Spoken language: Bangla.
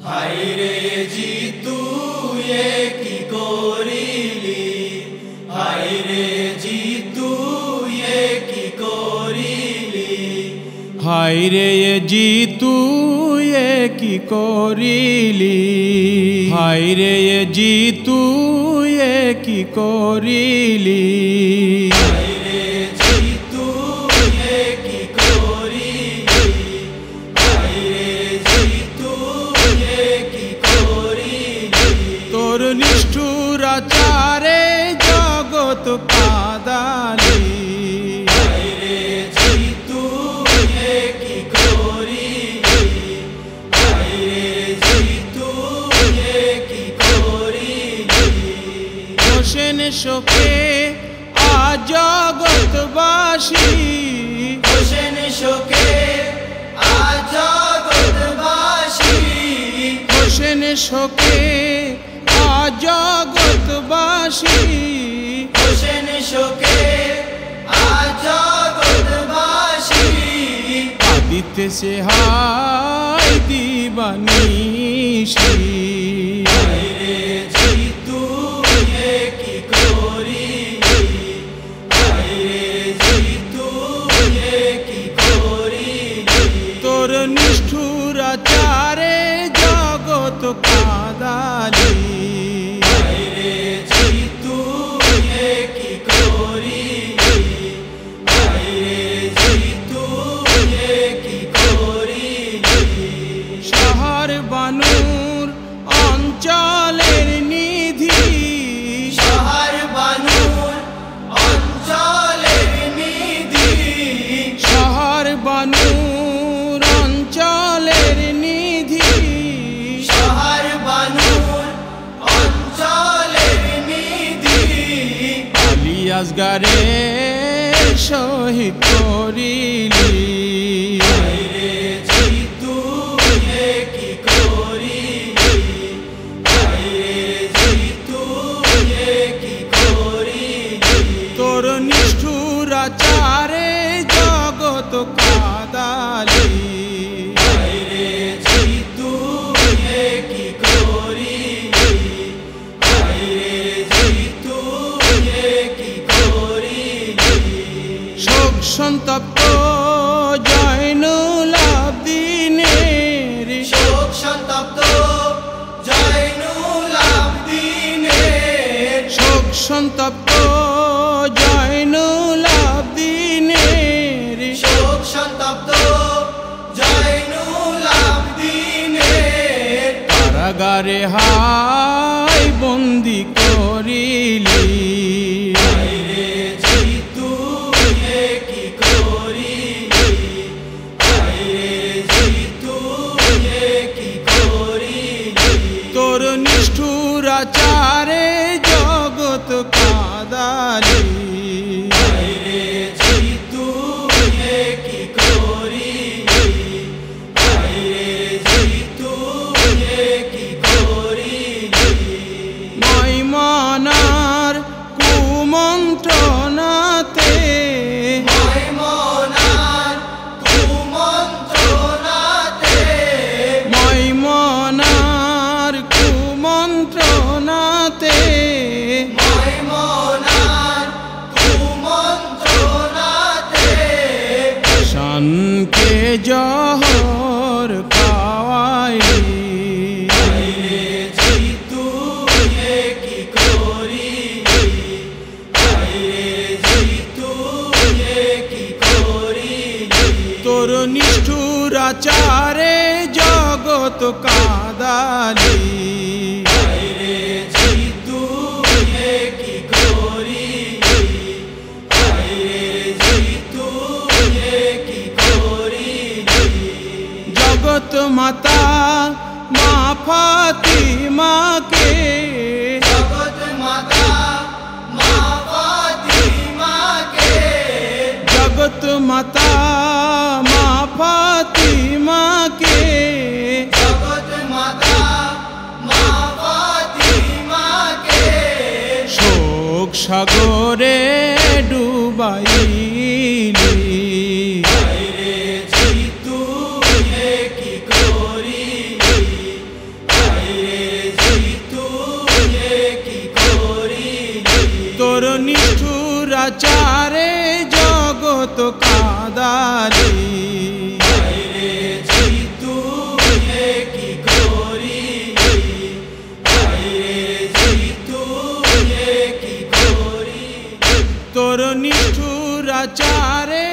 হায়রে জিতু এ কি করিলি, হায়রে জিতু এ কি করিলি, হায়রে জিতু এ কি করিলি, হায়রে জিতু এ কি করিলি, হায়রে জিতু এ কি করিলি, হায়রে জিতু এ কি করিলি। তোর নিষ্ঠুর আচারে জগৎ কাঁদালি, হায়রে জিতু এ কি করিলি, হায়রে জিতু এ কি করিলি। হোসেন শোকে আজ জগৎবাসী, হোসেন শোকে আজ জগৎবাসী, হোসেন শোকে আজ জগৎবাসী, হোসেন শোকে আজ জগৎবাসী। কাঁদিতেছে হায় দিবানিশি, হায়রে জিতু এ কি করিলি, হায়রে জিতু এ কি করিলি। তোর নিষ্ঠুর আচারে জগৎ কাঁদালি, হায়রে জিতু এ কি করিলি, হায়রে জিতু এ কি করিলি। শহর বানুর অঞ্চলের নিধি, শহর বানুর অঞ্চলের নিধি, শহর বানুর অঞ্চলের নিধি, শহর বানুর অঞ্চলের নিধি। আলী আসগারে শহীদ করিলি, হায়রে জিতু এ কি করিলি, হায়রে জিতু এ কি করিলি। তোর নিষ্ঠুর আচারে জগৎ কাঁদালি, হায়রে জিতু এ কি করিলি, হায়রে জিতু এ কি করিলি। শোক সন্তপ্ত জয়নুল আবদিনের, শোক সন্তপ্ত জয়নুল আবদিনের, শোক সন্তপ্ত জয়নুল আবদিনের, শোক সন্তপ্ত জয়নুল আবদিনের। কারাগারে হায় বন্দি করিলি, হায়রে জিতু এ কি করিলি, হায়রে জিতু এ কি করিলি। তোর নিষ্ঠুর আচারে জগৎ কাঁদালি, হায়রে জিতু এ কি করিলি, হায়রে জিতু এ কি করিলি। ময়মনার কুমন্ত্রণাতে, ময়মনার কুমন্ত্রণাতে, ময়মনার কুমন্ত্রণাতে, ময়মনার কুমন্ত্রণাতে। শানকে জহর খাওয়াইলি, হায়রে জিতু এ কি করিলি, হায়রে জিতু এ কি করিলি। তোর নিষ্ঠুর আচারে জগৎ কাঁদালি, হায়রে জিতু এ কি করিলি, হায়রে জিতু এ কি করিলি। জগৎ মাতা মা ফাতিমাকে, জগৎ মাতা মা ফাতিমাকে, জগৎ মাতা মা ফাতিমাকে, জগৎ মাতা মা ফাতিমাকে। শোক সাগরে ডুবাইলি, হায়রে জিতু এ কি করিলি, নিষ্ঠুরাচারে জগৎ কাঁদালে। রে জিতু এ কি করি, রে জিতু এ কি করি। তোর নিষ্ঠুরাচারে